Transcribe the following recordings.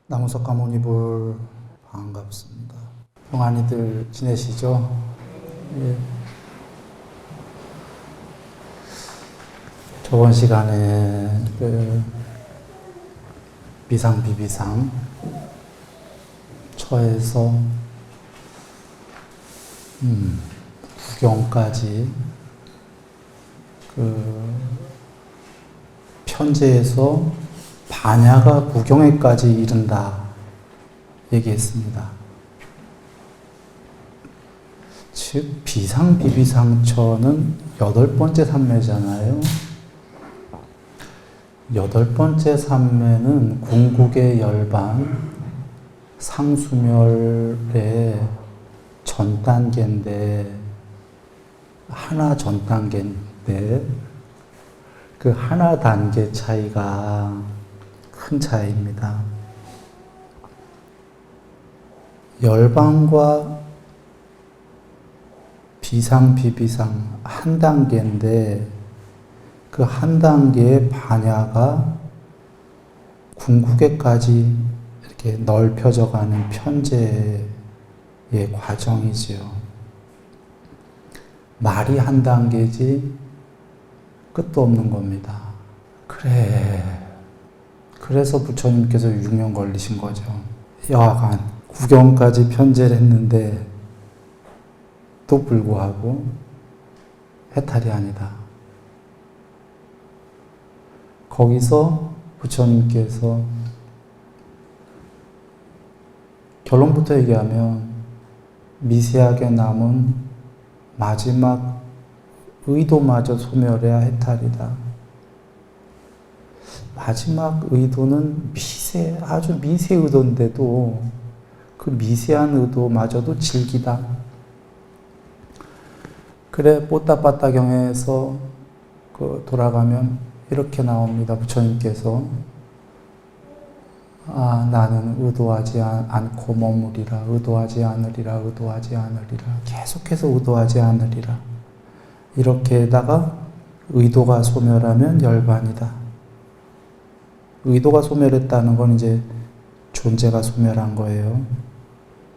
나무석 가모니불 반갑습니다. 평안히들 지내시죠? 예. 저번 시간에 비상 비비상 처에서 구경까지 편제에서 반야가 구경에까지 이른다 얘기했습니다. 즉 비상비비상처는 8번째 삼매잖아요. 8번째 삼매는 궁극의 열반 상수멸의 전 단계인데, 하나 전 단계인데 그 하나 단계 차이가 큰 차이입니다. 열반과 비상, 비비상 한 단계인데 그 한 단계의 반야가 궁극에까지 이렇게 넓혀져 가는 편제의 과정이지요. 말이 한 단계지 끝도 없는 겁니다. 그래서 부처님께서 6년 걸리신 거죠. 여하간 구경까지 편제를 했는데 또 불구하고 해탈이 아니다. 거기서 부처님께서 결론부터 얘기하면 미세하게 남은 마지막 의도마저 소멸해야 해탈이다. 마지막 의도는 아주 미세 의도인데도 그 미세한 의도마저도 질기다. 그래, 뽀따빠따경에서 돌아가면 이렇게 나옵니다. 부처님께서 나는 의도하지 않고 머무리라, 의도하지 않으리라, 의도하지 않으리라, 계속해서 의도하지 않으리라. 이렇게다가 의도가 소멸하면 열반이다. 의도가 소멸했다는 건 이제 존재가 소멸한 거예요.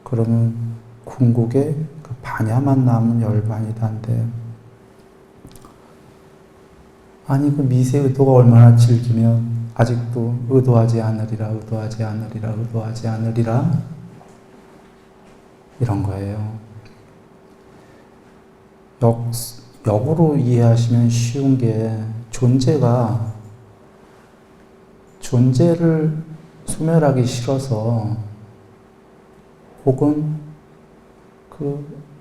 그러면 궁극에 그 반야만 남은 열반이다인데, 아니 그 미세 의도가 얼마나 질기면 아직도 의도하지 않으리라, 의도하지 않으리라, 의도하지 않으리라 이런 거예요. 역으로 이해하시면 쉬운 게, 존재를 소멸하기 싫어서, 혹은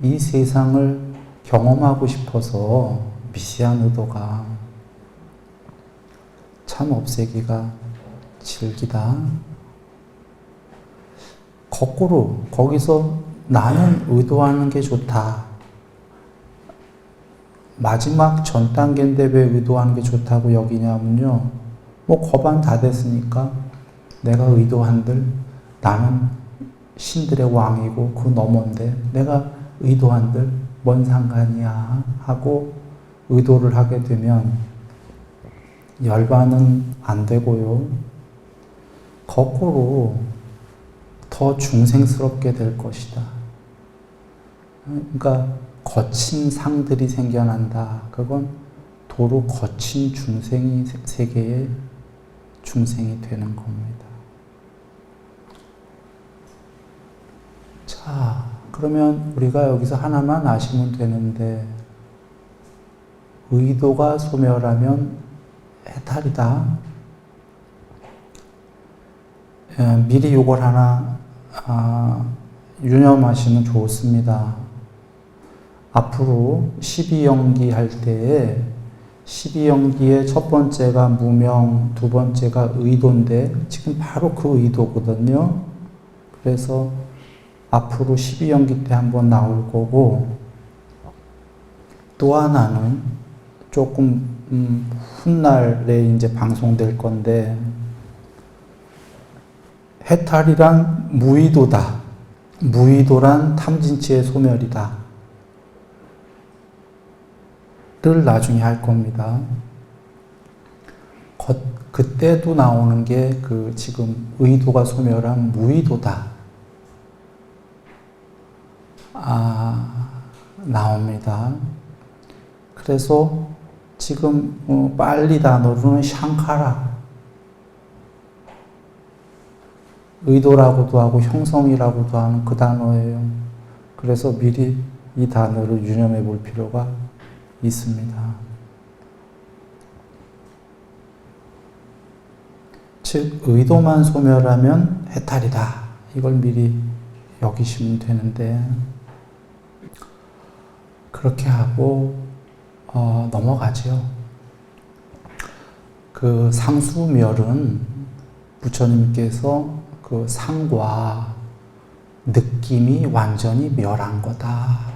이 세상을 경험하고 싶어서 미세한 의도가 참 없애기가 질기다. 거꾸로 거기서 나는 의도하는 게 좋다. 마지막 전 단계인데 왜 의도하는 게 좋다고 여기냐면요. 거반 다 됐으니까 내가 의도한들, 나는 신들의 왕이고 그 너머인데 내가 의도한들 뭔 상관이야 하고 의도를 하게 되면 열반은 안 되고요. 거꾸로 더 중생스럽게 될 것이다. 그러니까 거친 상들이 생겨난다. 그건 도로 거친 세계의 중생이 되는 겁니다. 자, 그러면 우리가 여기서 하나만 아시면 되는데, 의도가 소멸하면 해탈이다. 미리 이걸 하나 유념하시면 좋습니다. 앞으로 12연기 할 때에 12연기의 첫 번째가 무명, 두 번째가 의도인데 지금 바로 그 의도거든요. 그래서 앞으로 12연기 때 한번 나올 거고, 또 하나는 조금 훗날에 이제 방송될 건데, 해탈이란 무의도다. 무의도란 탐진치의 소멸이다. 나중에 할 겁니다. 그때도 나오는 게 지금 의도가 소멸한 무의도다. 나옵니다. 그래서 지금 빨리 단어로는 샹카라, 의도라고도 하고 형성이라고도 하는 그 단어예요. 그래서 미리 이 단어를 유념해 볼 필요가 있습니다. 즉 의도만 소멸하면 해탈이다. 이걸 미리 여기시면 되는데 그렇게 하고 넘어가죠. 그 상수멸은 부처님께서 그 상과 느낌이 완전히 멸한 거다.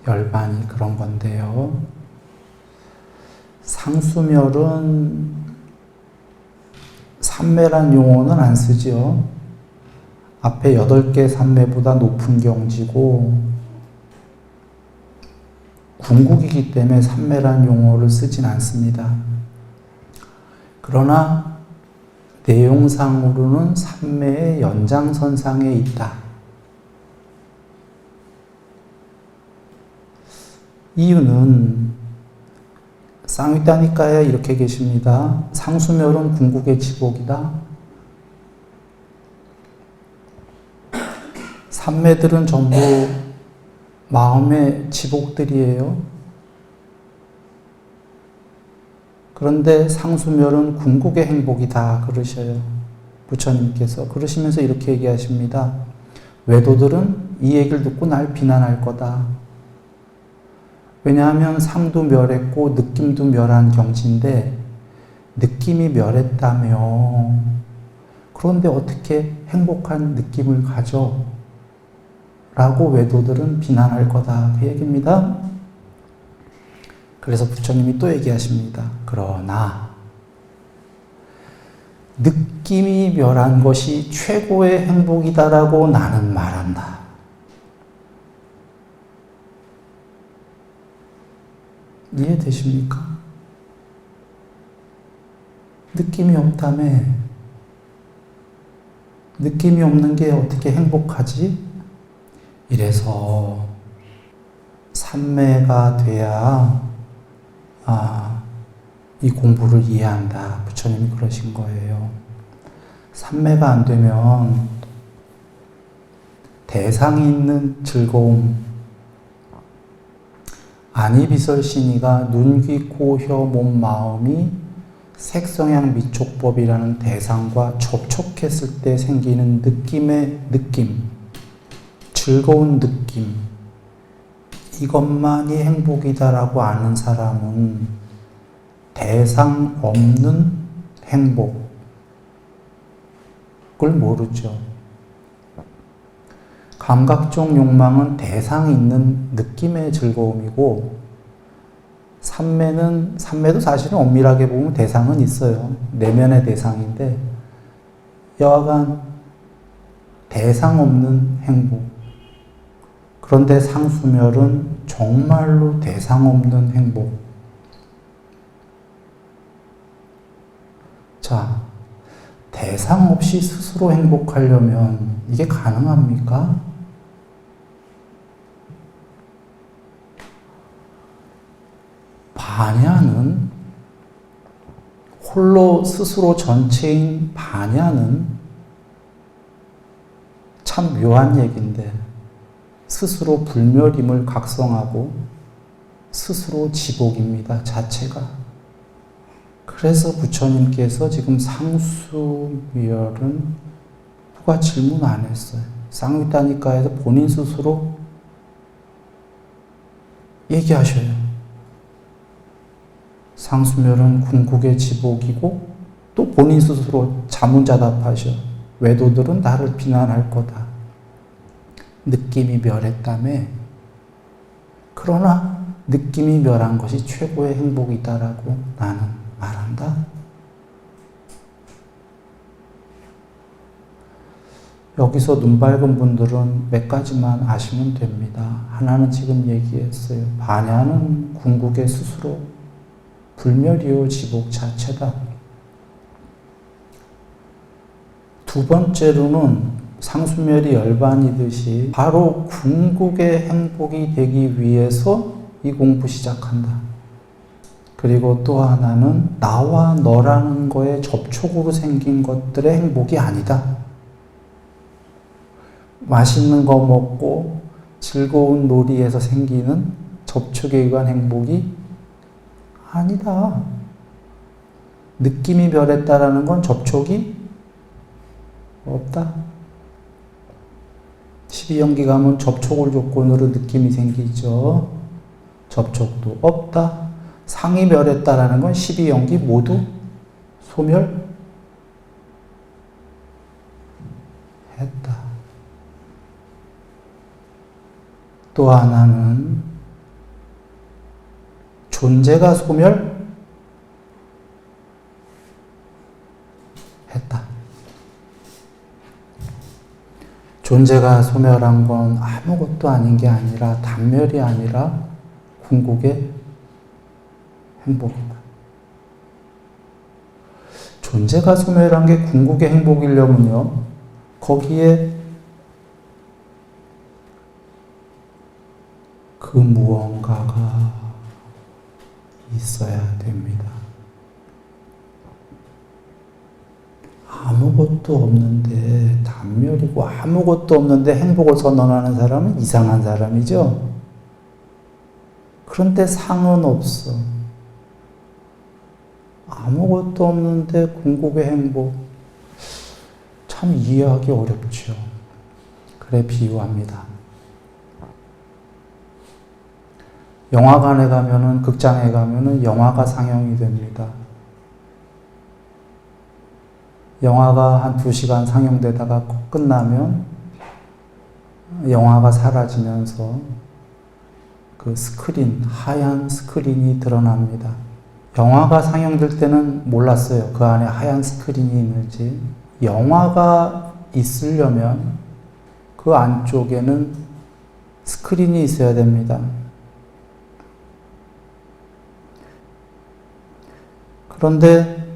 열반이 그런 건데요. 상수멸은 삼매란 용어는 안 쓰죠. 앞에 8개 삼매보다 높은 경지고 궁극이기 때문에 삼매란 용어를 쓰진 않습니다. 그러나 내용상으로는 삼매의 연장선상에 있다. 이유는 쌍위따니까에 이렇게 계십니다. 상수멸은 궁극의 지복이다. 삼매들은 전부 마음의 지복들이에요. 그런데 상수멸은 궁극의 행복이다 그러셔요. 부처님께서. 그러시면서 이렇게 얘기하십니다. 외도들은 이 얘기를 듣고 날 비난할 거다. 왜냐하면 상도 멸했고 느낌도 멸한 경지인데 느낌이 멸했다며 그런데 어떻게 행복한 느낌을 가져? 라고 외도들은 비난할 거다. 그 얘기입니다. 그래서 부처님이 또 얘기하십니다. 그러나 느낌이 멸한 것이 최고의 행복이다라고 나는 말한다. 이해되십니까? 느낌이 없다며. 느낌이 없는 게 어떻게 행복하지? 이래서 삼매가 돼야 이 공부를 이해한다. 부처님이 그러신 거예요. 삼매가 안 되면 대상이 있는 즐거움, 아니비설신이가 눈, 귀, 코, 혀, 몸, 마음이 색성향 미촉법이라는 대상과 접촉했을 때 생기는 느낌의 느낌, 즐거운 느낌, 이것만이 행복이다라고 아는 사람은 대상 없는 행복을 모르죠. 감각적 욕망은 대상이 있는 느낌의 즐거움이고 삼매도 사실은 엄밀하게 보면 대상은 있어요. 내면의 대상인데 여하간 대상 없는 행복. 그런데 상수멸은 정말로 대상 없는 행복. 자, 대상 없이 스스로 행복하려면 이게 가능합니까? 반야는 홀로 스스로 전체인 반야는 참 묘한 얘기인데 스스로 불멸임을 각성하고 스스로 지복입니다. 자체가. 그래서 부처님께서 지금 상수멸은 누가 질문 안 했어요. 쌍위따니까에서 본인 스스로 얘기하셔요. 상수멸은 궁극의 지복이고 또 본인 스스로 자문자답하셔. 외도들은 나를 비난할 거다. 느낌이 멸했다며. 그러나 느낌이 멸한 것이 최고의 행복이다라고 나는 말한다. 여기서 눈 밝은 분들은 몇 가지만 아시면 됩니다. 하나는 지금 얘기했어요. 반야는 궁극의 스스로 불멸이요 지복 자체다. 두 번째로는 상수멸이 열반이듯이 바로 궁극의 행복이 되기 위해서 이 공부 시작한다. 그리고 또 하나는 나와 너라는 거에 접촉으로 생긴 것들의 행복이 아니다. 맛있는 거 먹고 즐거운 놀이에서 생기는 접촉에 의한 행복이 아니다. 느낌이 변했다라는 건 접촉이 없다. 12연기 가면 접촉을 조건으로 느낌이 생기죠. 접촉도 없다. 상이 멸했다라는 건 12연기 모두 소멸했다. 또 하나는 존재가 소멸했다. 존재가 소멸한 건 아무것도 아닌 게 아니라 단멸이 아니라 궁극의 행복이다. 존재가 소멸한 게 궁극의 행복이려면요, 거기에 그 무언가가 있어야 됩니다. 아무것도 없는데, 단멸이고 아무것도 없는데 행복을 선언하는 사람은 이상한 사람이죠. 그런데 상은 없어. 아무것도 없는데 궁극의 행복. 참 이해하기 어렵죠. 그래 비유합니다. 영화관에 가면은, 극장에 가면은 영화가 상영이 됩니다. 영화가 한 2시간 상영되다가 끝나면 영화가 사라지면서 그 스크린, 하얀 스크린이 드러납니다. 영화가 상영될 때는 몰랐어요. 그 안에 하얀 스크린이 있는지. 영화가 있으려면 그 안쪽에는 스크린이 있어야 됩니다. 그런데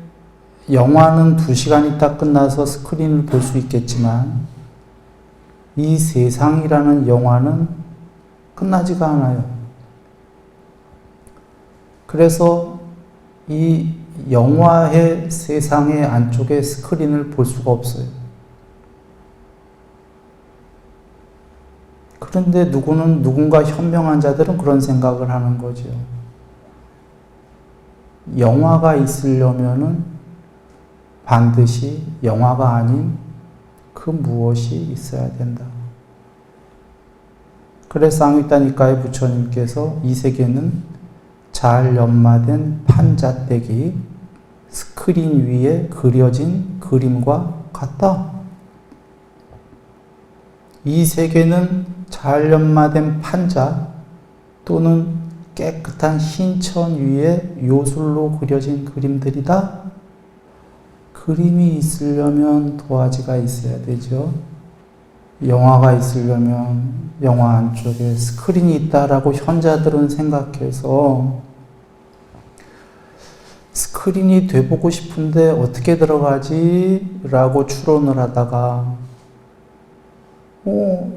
영화는 2시간 있다 끝나서 스크린을 볼 수 있겠지만 이 세상이라는 영화는 끝나지가 않아요. 그래서 이 영화의 세상의 안쪽에 스크린을 볼 수가 없어요. 그런데 누군가 현명한 자들은 그런 생각을 하는 거죠. 영화가 있으려면은 반드시 영화가 아닌 그 무엇이 있어야 된다. 그래서 쌍위따니까의 부처님께서 이 세계는 잘 연마된 판잣대기 스크린 위에 그려진 그림과 같다. 이 세계는 잘 연마된 판잣 또는 깨끗한 흰천 위에 요술로 그려진 그림들이다. 그림이 있으려면 도화지가 있어야 되죠. 영화가 있으려면 영화 안쪽에 스크린이 있다라고 현자들은 생각해서 스크린이 돼보고 싶은데 어떻게 들어가지? 라고 추론을 하다가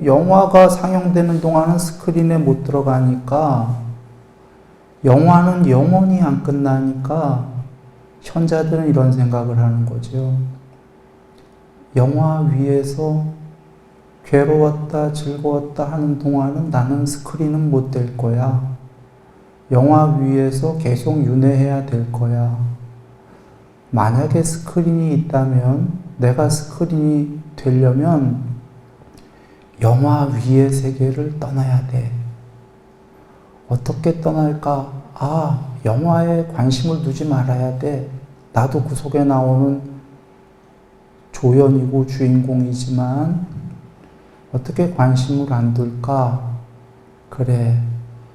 영화가 상영되는 동안은 스크린에 못 들어가니까 영화는 영원히 안 끝나니까 현자들은 이런 생각을 하는 거죠. 영화 위에서 괴로웠다 즐거웠다 하는 동안은 나는 스크린은 못 될 거야. 영화 위에서 계속 윤회해야 될 거야. 만약에 스크린이 있다면 내가 스크린이 되려면 영화 위의 세계를 떠나야 돼. 어떻게 떠날까? 영화에 관심을 두지 말아야 돼. 나도 그 속에 나오는 조연이고 주인공이지만 어떻게 관심을 안 둘까? 그래,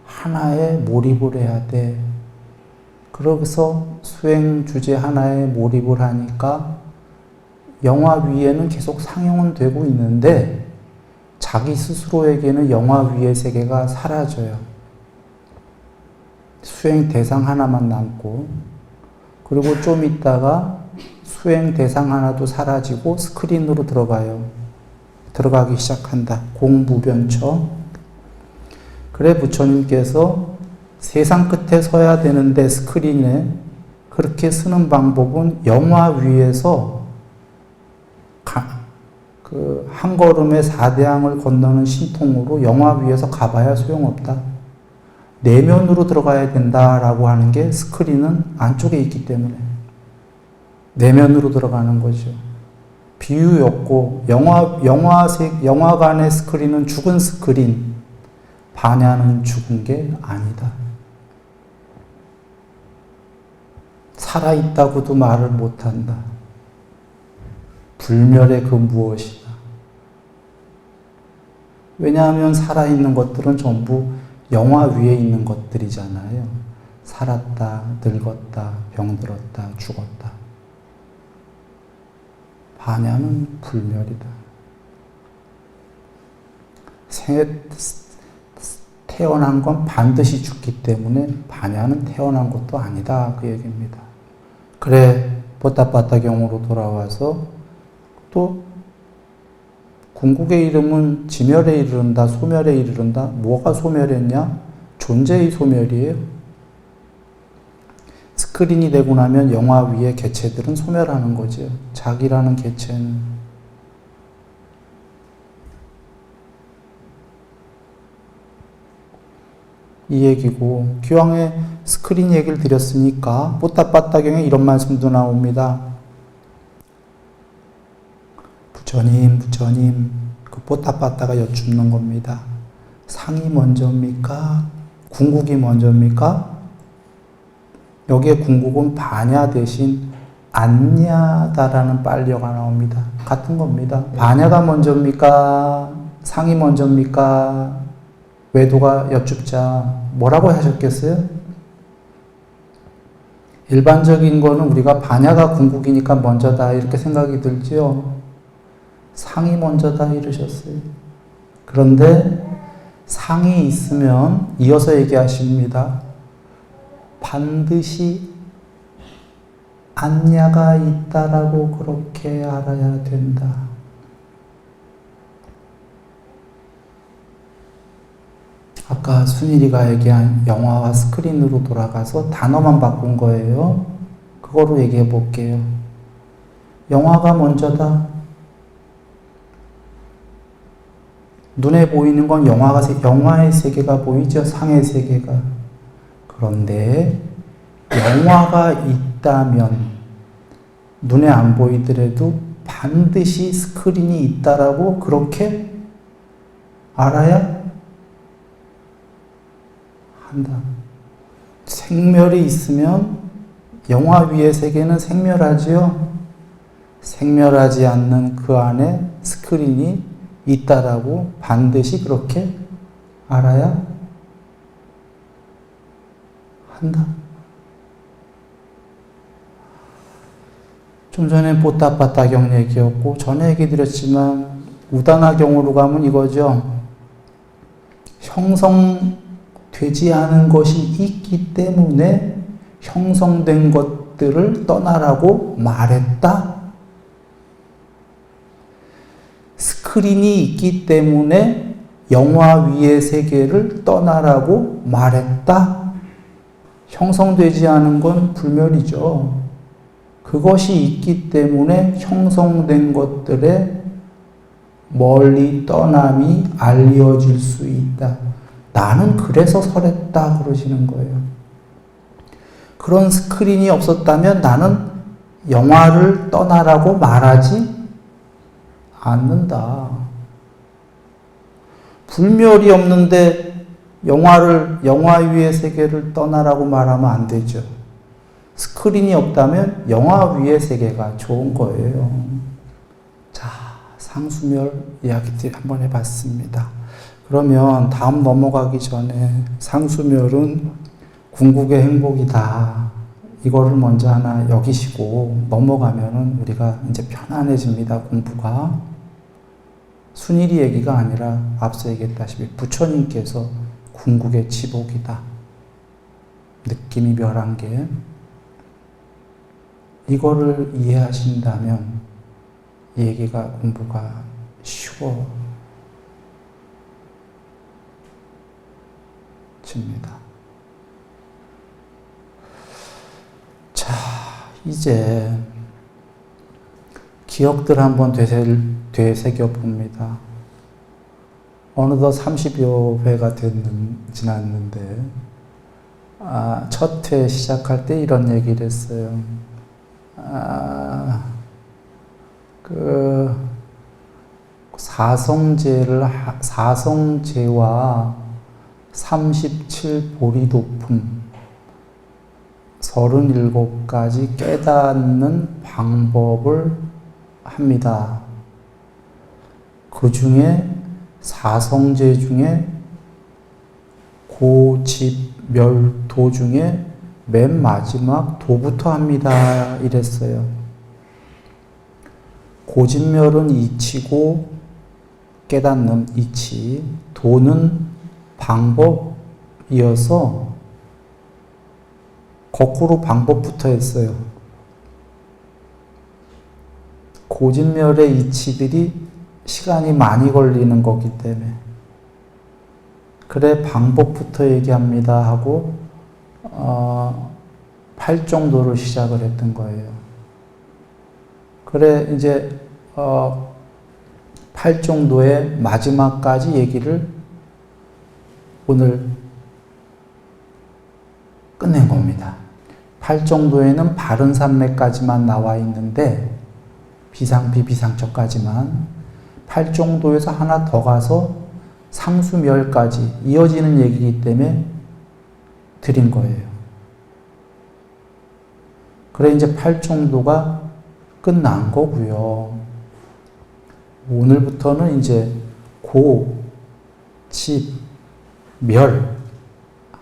하나에 몰입을 해야 돼. 그래서 수행 주제 하나에 몰입을 하니까 영화 위에는 계속 상영은 되고 있는데 자기 스스로에게는 영화 위의 세계가 사라져요. 수행 대상 하나만 남고, 그리고 좀 있다가 수행 대상 하나도 사라지고 스크린으로 들어가기 시작한다. 공부변처. 그래 부처님께서 세상 끝에 서야 되는데 스크린에 그렇게 쓰는 방법은 영화 위에서 한 걸음에 4대양을 건너는 신통으로 영화 위에서 가봐야 소용없다. 내면으로 들어가야 된다라고 하는 게 스크린은 안쪽에 있기 때문에 내면으로 들어가는 거죠. 비유였고, 영화관의 스크린은 죽은 스크린, 반야는 죽은 게 아니다. 살아있다고도 말을 못한다. 불멸의 그 무엇이다. 왜냐하면 살아있는 것들은 전부 영화 위에 있는 것들이잖아요. 살았다, 늙었다, 병들었다, 죽었다. 반야는 불멸이다. 태어난 건 반드시 죽기 때문에 반야는 태어난 것도 아니다. 그 얘기입니다. 그래, 보따빠따경으로 돌아와서 또 궁극의 이름은 지멸에 이르른다, 소멸에 이르른다. 뭐가 소멸했냐? 존재의 소멸이에요. 스크린이 되고 나면 영화 위의 개체들은 소멸하는 거죠. 자기라는 개체는. 이 얘기고, 기왕에 스크린 얘기를 드렸으니까 뽀따빠따경에 이런 말씀도 나옵니다. 부처님, 그 뽀따빠따가 여쭙는 겁니다. 상이 먼저입니까? 궁극이 먼저입니까? 여기에 궁극은 반야 대신 안야다라는 빨려가 나옵니다. 같은 겁니다. 반야가 먼저입니까? 상이 먼저입니까? 외도가 여쭙자 뭐라고 하셨겠어요? 일반적인 거는 우리가 반야가 궁극이니까 먼저다 이렇게 생각이 들지요. 상이 먼저다 이러셨어요. 그런데 상이 있으면 이어서 얘기하십니다. 반드시 안야가 있다라고 그렇게 알아야 된다. 아까 순일이가 얘기한 영화와 스크린으로 돌아가서 단어만 바꾼 거예요. 그거로 얘기해 볼게요. 영화가 먼저다. 눈에 보이는 건 영화의 세계가 보이죠. 상의 세계가. 그런데 영화가 있다면 눈에 안 보이더라도 반드시 스크린이 있다라고 그렇게 알아야 한다. 생멸이 있으면 영화 위의 세계는 생멸하지요. 생멸하지 않는 그 안에 스크린이 있다라고 반드시 그렇게 알아야 한다. 좀 전에 뽀따빠따경 얘기였고 전에 얘기 드렸지만 우다나경으로 가면 이거죠. 형성되지 않은 것이 있기 때문에 형성된 것들을 떠나라고 말했다. 스크린이 있기 때문에 영화 위의 세계를 떠나라고 말했다. 형성되지 않은 건 불멸이죠. 그것이 있기 때문에 형성된 것들의 멀리 떠남이 알려질 수 있다. 나는 그래서 설했다 그러시는 거예요. 그런 스크린이 없었다면 나는 영화를 떠나라고 말하지 않는다. 불멸이 없는데 영화 위의 세계를 떠나라고 말하면 안 되죠. 스크린이 없다면 영화 위의 세계가 좋은 거예요. 자, 상수멸 이야기 한번 해봤습니다. 그러면 다음 넘어가기 전에 상수멸은 궁극의 행복이다 이거를 먼저 하나 여기시고 넘어가면은 우리가 이제 편안해집니다. 공부가. 순일이 얘기가 아니라 앞서 얘기했다시피 부처님께서 궁극의 지복이다. 느낌이 멸한 게. 이거를 이해하신다면 이 얘기가 공부가 쉬워집니다. 자, 이제 기억들 한번 되새겨 봅니다. 어느덧 30여 회가 지났는데, 첫 회 시작할 때 이런 얘기를 했어요. 사성제와 37보리 도품 37가지 깨닫는 방법을 합니다. 그 중에 사성제 중에 고집멸도 중에 맨 마지막 도부터 합니다. 이랬어요. 고집멸은 이치고 깨닫는 이치, 도는 방법이어서 거꾸로 방법부터 했어요. 고집멸의 이치들이 시간이 많이 걸리는 거기 때문에 그래 방법부터 얘기합니다 하고 8정도를 시작을 했던 거예요. 그래 이제 8정도의 마지막까지 얘기를 오늘 끝낸 겁니다. 8정도에는 바른 삼매까지만 나와 있는데 비상비비상처까지만 8정도에서 하나 더 가서 상수멸까지 이어지는 얘기이기 때문에 드린 거예요. 그래 이제 8정도가 끝난 거고요. 오늘부터는 이제 고, 집, 멸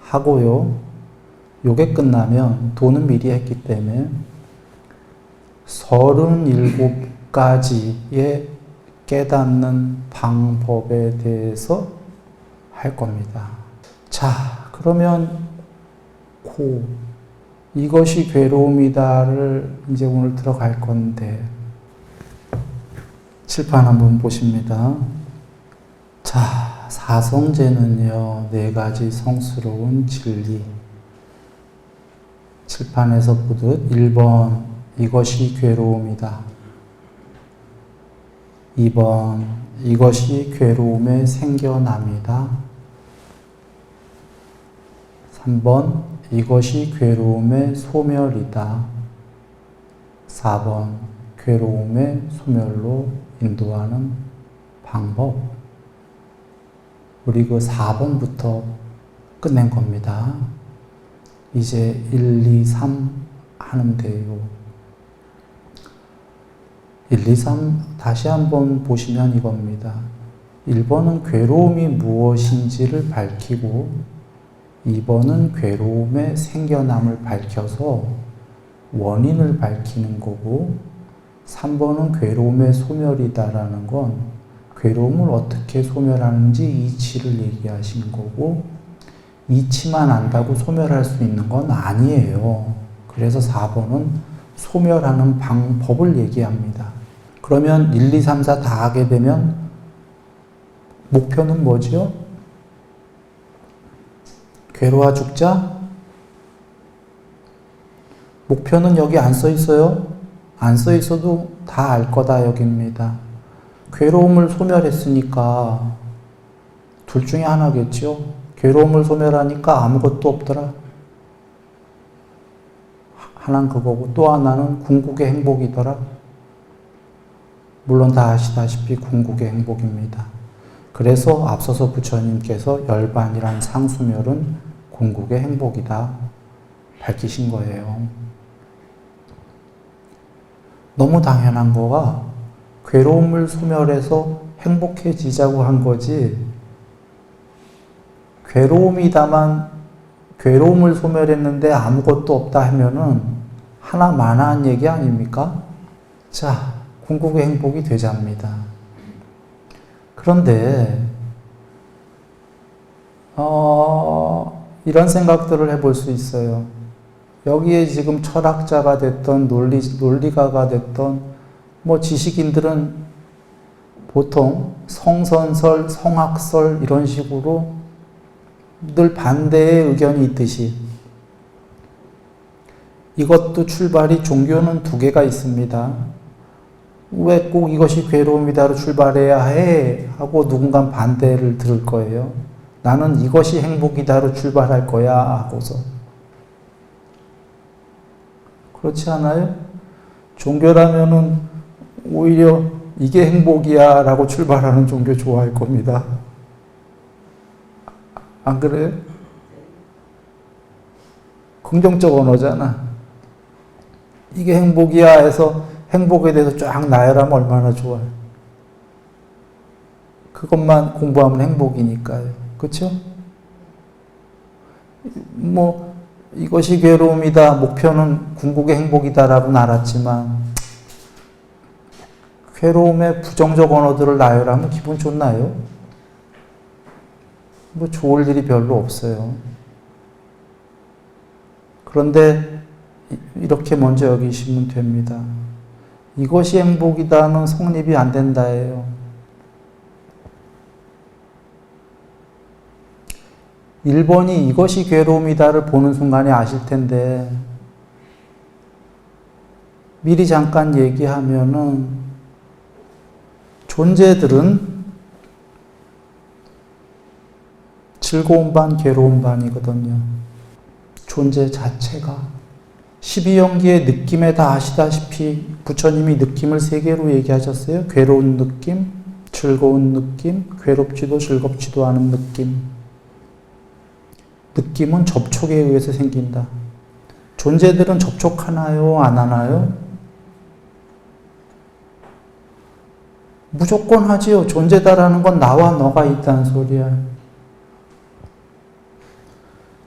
하고요. 요게 끝나면 도는 미리 했기 때문에 37가지의 깨닫는 방법에 대해서 할 겁니다. 자, 그러면 고, 이것이 괴로움이다를 이제 오늘 들어갈 건데 칠판 한번 보십니다. 자, 사성제는요, 4가지 성스러운 진리. 칠판에서 보듯 1번, 이것이 괴로움이다. 2번, 이것이 괴로움의 생겨남이다. 3번, 이것이 괴로움의 소멸이다. 4번, 괴로움의 소멸로 인도하는 방법. 우리 그 4번부터 끝낸 겁니다. 이제 1, 2, 3 하면 돼요. 1, 2, 3 다시 한번 보시면 이겁니다. 1번은 괴로움이 무엇인지를 밝히고 2번은 괴로움의 생겨남을 밝혀서 원인을 밝히는 거고 3번은 괴로움의 소멸이다라는 건 괴로움을 어떻게 소멸하는지 이치를 얘기하신 거고 이치만 안다고 소멸할 수 있는 건 아니에요. 그래서 4번은 소멸하는 방법을 얘기합니다. 그러면 1, 2, 3, 4 다 하게 되면 목표는 뭐죠? 괴로워 죽자? 목표는 여기 안 써 있어요? 안 써 있어도 다 알 거다 여기입니다. 괴로움을 소멸했으니까 둘 중에 하나겠죠? 괴로움을 소멸하니까 아무것도 없더라. 하나는 그거고 또 하나는 궁극의 행복이더라. 물론 다 아시다시피 궁극의 행복입니다. 그래서 앞서서 부처님께서 열반이란 상수멸은 궁극의 행복이다 밝히신 거예요. 너무 당연한 거가 괴로움을 소멸해서 행복해지자고 한 거지 괴로움이다만 괴로움을 소멸했는데 아무것도 없다 하면은 하나마나한 얘기 아닙니까? 자, 궁극의 행복이 되자입니다. 그런데 이런 생각들을 해볼 수 있어요. 여기에 지금 철학자가 됐던 논리가가 됐던 지식인들은 보통 성선설, 성악설 이런 식으로 늘 반대의 의견이 있듯이 이것도 출발이 종교는 두 개가 있습니다. 왜 꼭 이것이 괴로움이다로 출발해야 해? 하고 누군가 반대를 들을 거예요. 나는 이것이 행복이다로 출발할 거야 하고서. 그렇지 않아요? 종교라면은 오히려 이게 행복이야 라고 출발하는 종교 좋아할 겁니다. 안 그래요? 긍정적 언어잖아. 이게 행복이야 해서 행복에 대해서 쫙 나열하면 얼마나 좋아요. 그것만 공부하면 행복이니까요. 그렇죠? 이것이 괴로움이다. 목표는 궁극의 행복이다라고는 알았지만 괴로움의 부정적 언어들을 나열하면 기분 좋나요? 좋을 일이 별로 없어요. 그런데 이렇게 먼저 여기시면 됩니다. 이것이 행복이다는 성립이 안 된다예요. 1번이 이것이 괴로움이다를 보는 순간에 아실 텐데 미리 잠깐 얘기하면은 존재들은 즐거운 반, 괴로운 반이거든요. 존재 자체가 12연기의 느낌에 다 아시다시피 부처님이 느낌을 세 개로 얘기하셨어요. 괴로운 느낌, 즐거운 느낌, 괴롭지도 즐겁지도 않은 느낌. 느낌은 접촉에 의해서 생긴다. 존재들은 접촉하나요? 안 하나요? 무조건 하지요. 존재다라는 건 나와 너가 있다는 소리야.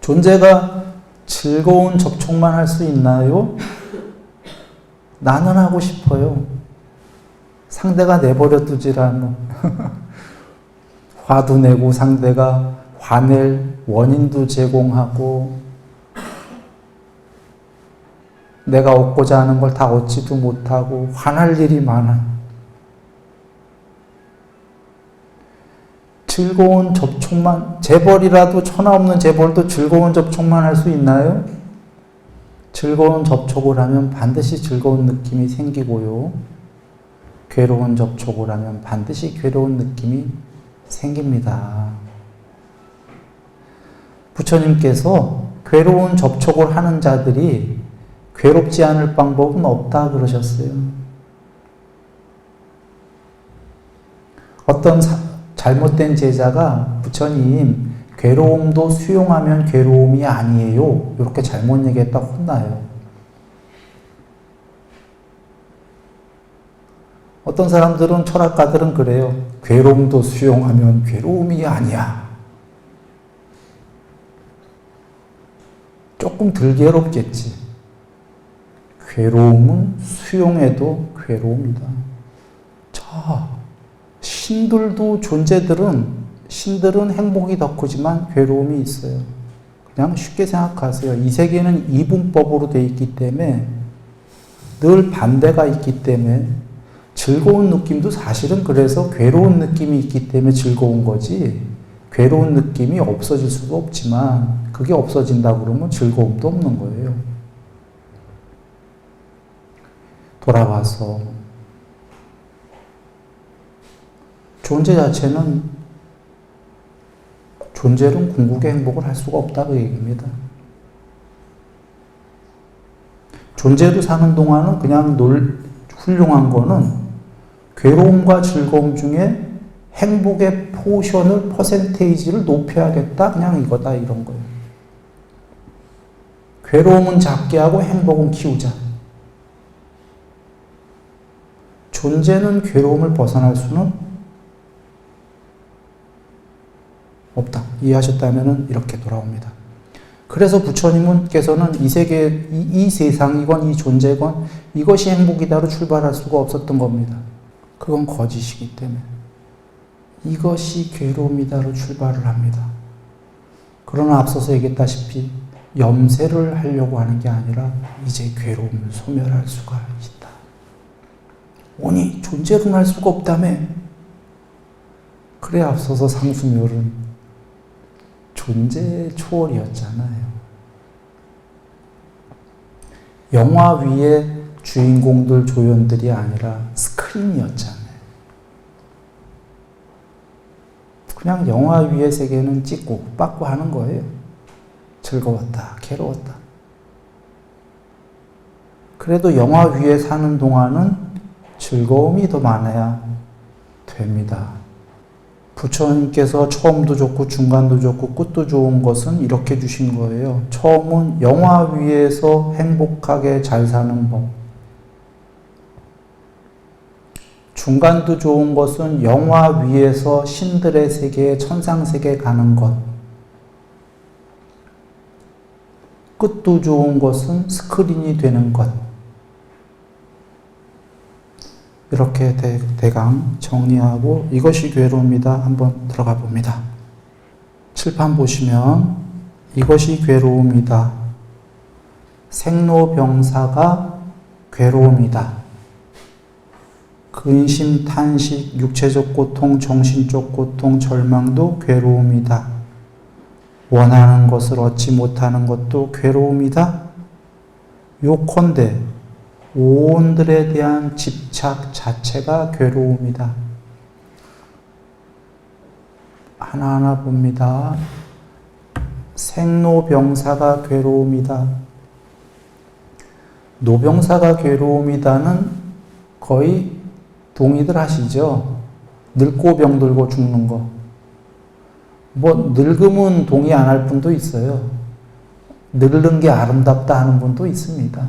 존재가 즐거운 접촉만 할 수 있나요? 나는 하고 싶어요. 상대가 내버려 두지라는. 화도 내고 상대가 화낼 원인도 제공하고 내가 얻고자 하는 걸 다 얻지도 못하고 화날 일이 많아. 즐거운 접촉만, 재벌이라도 천하 없는 재벌도 즐거운 접촉만 할 수 있나요? 즐거운 접촉을 하면 반드시 즐거운 느낌이 생기고요. 괴로운 접촉을 하면 반드시 괴로운 느낌이 생깁니다. 부처님께서 괴로운 접촉을 하는 자들이 괴롭지 않을 방법은 없다 그러셨어요. 어떤 잘못된 제자가 부처님 괴로움도 수용하면 괴로움이 아니에요. 이렇게 잘못 얘기했다 혼나요. 어떤 사람들은 철학가들은 그래요. 괴로움도 수용하면 괴로움이 아니야. 조금 덜 괴롭겠지. 괴로움은 수용해도 괴로움이다. 자, 신들도 신들은 행복이 더 크지만 괴로움이 있어요. 그냥 쉽게 생각하세요. 이 세계는 이분법으로 되어 있기 때문에 늘 반대가 있기 때문에 즐거운 느낌도 사실은 그래서 괴로운 느낌이 있기 때문에 즐거운 거지 괴로운 느낌이 없어질 수도 없지만 그게 없어진다 그러면 즐거움도 없는 거예요. 돌아와서 존재 자체는 존재는 궁극의 행복을 할 수가 없다고 얘기입니다. 존재로 사는 동안은 그냥 훌륭한 거는 괴로움과 즐거움 중에 행복의 포션을, 퍼센테이지를 높여야겠다. 그냥 이거다, 이런 거예요. 괴로움은 작게 하고 행복은 키우자. 존재는 괴로움을 벗어날 수는 없다. 이해하셨다면 이렇게 돌아옵니다. 그래서 부처님께서는 이 세계, 이 세상이건 이 존재건 이것이 행복이다로 출발할 수가 없었던 겁니다. 그건 거짓이기 때문에. 이것이 괴로움이다로 출발을 합니다. 그러나 앞서서 얘기했다시피 염세를 하려고 하는 게 아니라 이제 괴로움을 소멸할 수가 있다. 오니 존재로는 할 수가 없다며. 그래 앞서서 상수묘는 존재 초월이었잖아요. 영화 위에 주인공들 조연들이 아니라 스크린이었잖아요. 그냥 영화 위의 세계는 찍고 빠꾸 하는 거예요. 즐거웠다, 괴로웠다. 그래도 영화 위에 사는 동안은 즐거움이 더 많아야 됩니다. 부처님께서 처음도 좋고 중간도 좋고 끝도 좋은 것은 이렇게 주신 거예요. 처음은 영화 위에서 행복하게 잘 사는 법. 중간도 좋은 것은 영화 위에서 신들의 세계에 천상세계에 가는 것. 끝도 좋은 것은 스크린이 되는 것. 이렇게 대강 정리하고 이것이 괴로움이다 한번 들어가 봅니다. 칠판 보시면 이것이 괴로움이다. 생로병사가 괴로움이다. 근심, 탄식, 육체적 고통, 정신적 고통, 절망도 괴로움이다. 원하는 것을 얻지 못하는 것도 괴로움이다. 요컨대 오온들에 대한 집착 자체가 괴로움이다. 하나하나 봅니다. 생로병사가 괴로움이다. 노병사가 괴로움이다는 거의 동의들 하시죠? 늙고 병들고 죽는 거. 뭐 늙으면 동의 안 할 분도 있어요. 늙는 게 아름답다 하는 분도 있습니다.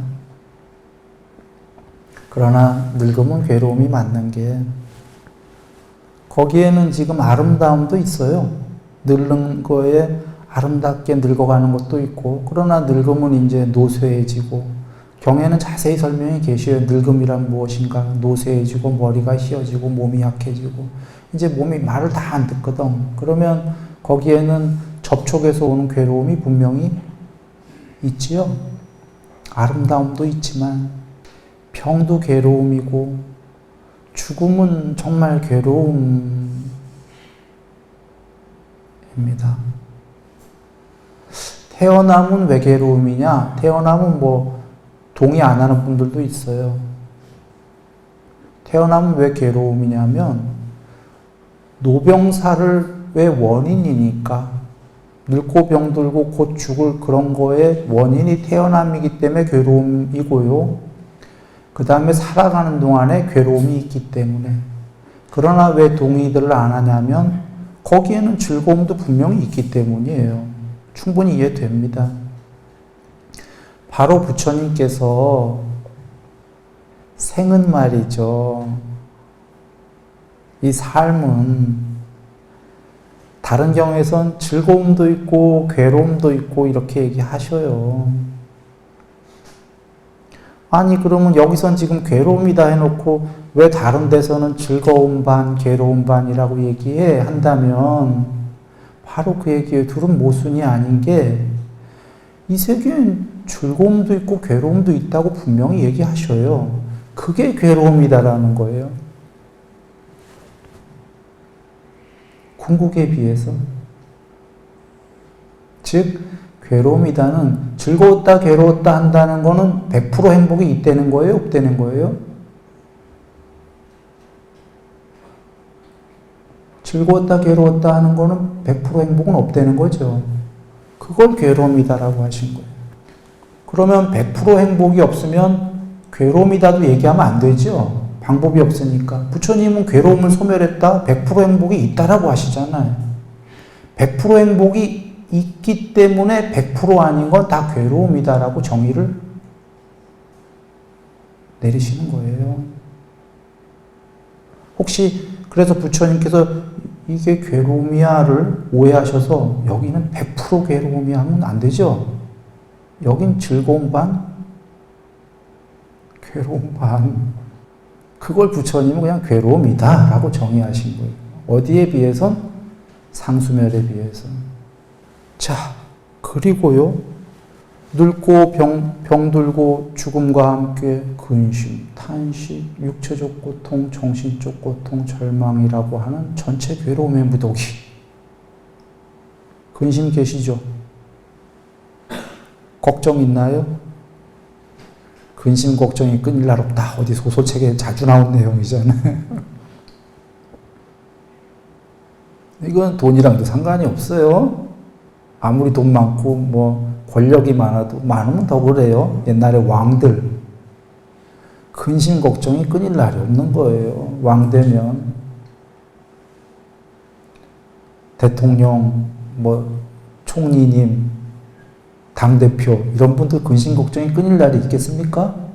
그러나 늙으면 괴로움이 맞는 게 거기에는 지금 아름다움도 있어요. 늙는 거에 아름답게 늙어가는 것도 있고 그러나 늙으면 이제 노쇠해지고 경에는 자세히 설명이 계셔요. 늙음이란 무엇인가 노쇠해지고 머리가 휘어지고 몸이 약해지고 이제 몸이 말을 다 안 듣거든. 그러면 거기에는 접촉에서 오는 괴로움이 분명히 있지요. 아름다움도 있지만 병도 괴로움이고 죽음은 정말 괴로움입니다. 태어남은 왜 괴로움이냐? 태어남은 뭐 동의 안 하는 분들도 있어요. 태어남은 왜 괴로움이냐면 노병사를 왜 원인이니까 늙고 병들고 곧 죽을 그런 거에 원인이 태어남이기 때문에 괴로움이고요. 그 다음에 살아가는 동안에 괴로움이 있기 때문에. 그러나 왜 동의들을 안 하냐면 거기에는 즐거움도 분명히 있기 때문이에요. 충분히 이해됩니다. 바로 부처님께서 생은 말이죠. 이 삶은 다른 경우에선 즐거움도 있고 괴로움도 있고 이렇게 얘기하셔요. 아니 그러면 여기선 지금 괴로움이다 해놓고 왜 다른 데서는 즐거움 반 괴로움 반이라고 얘기해 한다면 바로 그 얘기에 둘은 모순이 아닌 게 이 세계엔 즐거움도 있고 괴로움도 있다고 분명히 얘기하셔요. 그게 괴로움이다라는 거예요. 궁극에 비해서. 즉 괴로움이다는 즐거웠다 괴로웠다 한다는 거는 100% 행복이 있다는 거예요? 없다는 거예요? 즐거웠다 괴로웠다 하는 거는 100% 행복은 없다는 거죠. 그걸 괴로움이다라고 하신 거예요. 그러면 100% 행복이 없으면 괴로움이다도 얘기하면 안 되죠. 방법이 없으니까. 부처님은 괴로움을 소멸했다, 100% 행복이 있다라고 하시잖아요. 100% 행복이 있기 때문에 100% 아닌 건 다 괴로움이다라고 정의를 내리시는 거예요. 혹시 그래서 부처님께서 이게 괴로움이야를 오해하셔서 여기는 100% 괴로움이 하면 안 되죠. 여긴 즐거움 반, 괴로움 반. 그걸 부처님은 그냥 괴로움이다 라고 정의하신 거예요. 어디에 비해선? 상수멸에 비해서. 자, 그리고요, 늙고 병들고 죽음과 함께 근심, 탄식, 육체적 고통, 정신적 고통, 절망이라고 하는 전체 괴로움의 무더기. 근심 계시죠? 걱정 있나요? 근심 걱정이 끊일 날 없다. 어디 소설책에 자주 나온 내용이잖아요. 이건 돈이랑도 상관이 없어요. 아무리 돈 많고 뭐 권력이 많으면 더 그래요. 옛날에 왕들 근심 걱정이 끊일 날이 없는 거예요. 왕 되면 대통령, 뭐 총리님, 당대표 이런 분들 근심 걱정이 끊일 날이 있겠습니까?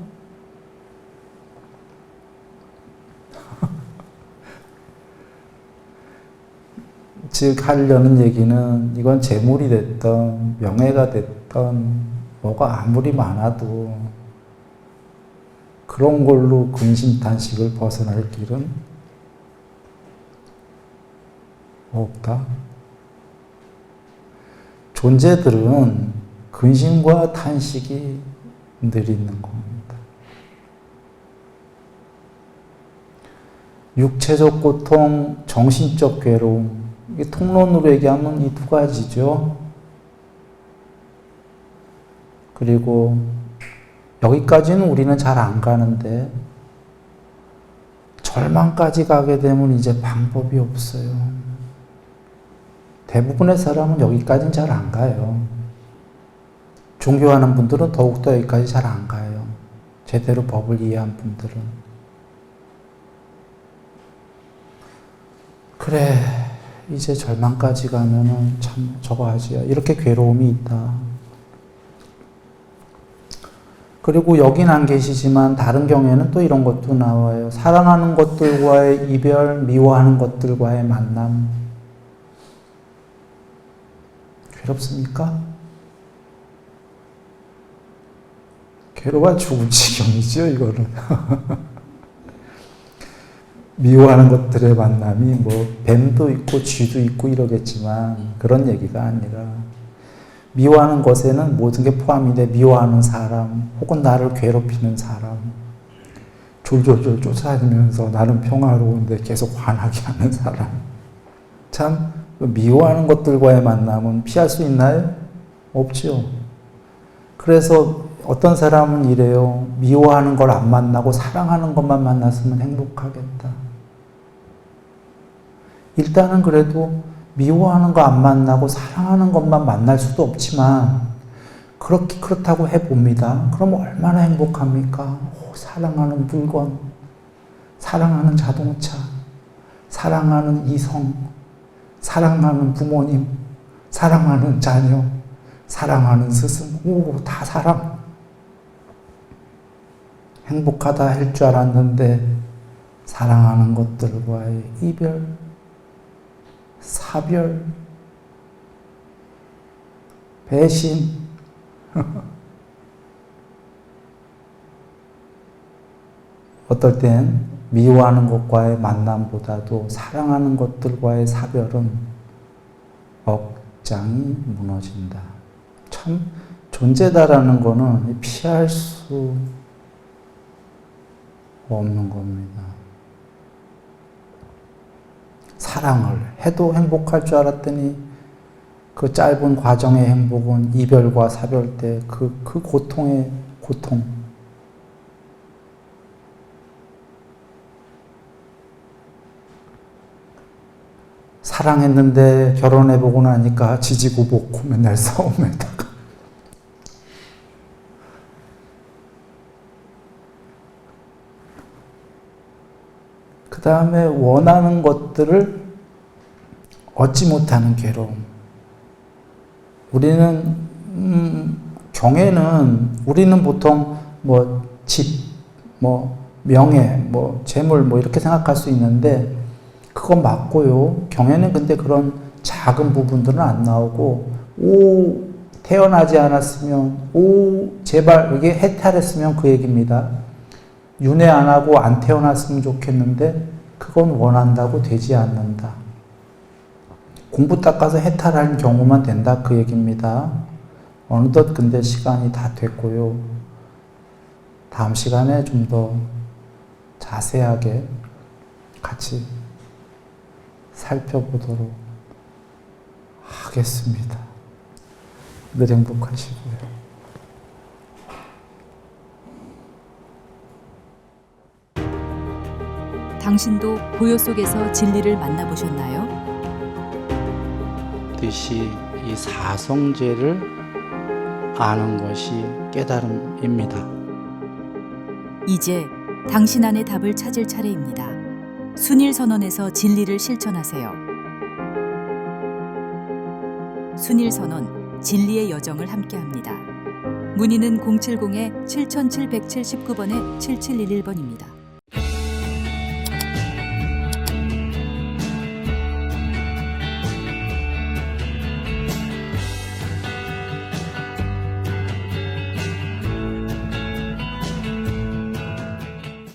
즉 하려는 얘기는 이건 재물이 됐던 명예가 됐던 뭐가 아무리 많아도 그런 걸로 근심탄식을 벗어날 길은 없다. 존재들은 근심과 탄식이 늘 있는 겁니다. 육체적 고통, 정신적 괴로움, 이게 통론으로 얘기하면 이 두 가지죠. 그리고 여기까지는 우리는 잘 안 가는데 절망까지 가게 되면 이제 방법이 없어요. 대부분의 사람은 여기까지는 잘 안 가요. 종교하는 분들은 더욱더 여기까지 잘 안 가요. 제대로 법을 이해한 분들은. 그래, 이제 절망까지 가면은 참 저거 하지. 이렇게 괴로움이 있다. 그리고 여긴 안 계시지만 다른 경우에는 또 이런 것도 나와요. 사랑하는 것들과의 이별, 미워하는 것들과의 만남. 괴롭습니까? 괴로워 죽을 지경이죠, 이거는. 미워하는 것들의 만남이 뭐 뱀도 있고 쥐도 있고 이러겠지만 그런 얘기가 아니라 미워하는 것에는 모든 게 포함이 돼. 미워하는 사람 혹은 나를 괴롭히는 사람 졸졸졸 쫓아다니면서 나는 평화로운데 계속 화나게 하는 사람. 참 미워하는 것들과의 만남은 피할 수 있나요? 없죠. 그래서 어떤 사람은 이래요. 미워하는 걸 안 만나고 사랑하는 것만 만났으면 행복하겠다. 일단은 그래도 미워하는 거 안 만나고 사랑하는 것만 만날 수도 없지만 그렇다고 해봅니다. 그럼 얼마나 행복합니까? 사랑하는 물건, 사랑하는 자동차, 사랑하는 이성, 사랑하는 부모님, 사랑하는 자녀, 사랑하는 스승, 다 사랑. 행복하다 할 줄 알았는데 사랑하는 것들과의 이별, 사별, 배신. 어떨 땐 미워하는 것과의 만남보다도 사랑하는 것들과의 사별은 억장이 무너진다. 참 존재다라는 거는 피할 수 없는 겁니다. 사랑을 해도 행복할 줄 알았더니 그 짧은 과정의 행복은 이별과 사별 때 그 고통의 고통. 사랑했는데 결혼해보고 나니까 지지고 볶고 맨날 싸움에다가. 그 다음에 원하는 것들을 얻지 못하는 괴로움. 우리는 경애는 우리는 보통 뭐 집, 뭐 명예, 뭐 재물 뭐 이렇게 생각할 수 있는데 그건 맞고요. 경에는 근데 그런 작은 부분들은 안 나오고, 태어나지 않았으면, 제발 이게 해탈했으면 그 얘기입니다. 윤회 안 하고 안 태어났으면 좋겠는데 그건 원한다고 되지 않는다. 공부 닦아서 해탈할 경우만 된다 그 얘기입니다. 어느덧 근데 시간이 다 됐고요. 다음 시간에 좀 더 자세하게 같이 살펴보도록 하겠습니다. 늘 행복하시고요. 당신도 고요 속에서 진리를 만나보셨나요? 뜻이 이 사성제를 아는 것이 깨달음입니다. 이제 당신 안의 답을 찾을 차례입니다. 순일선언에서 진리를 실천하세요. 순일선언, 진리의 여정을 함께합니다. 문의는 070-7779번에 7711번입니다.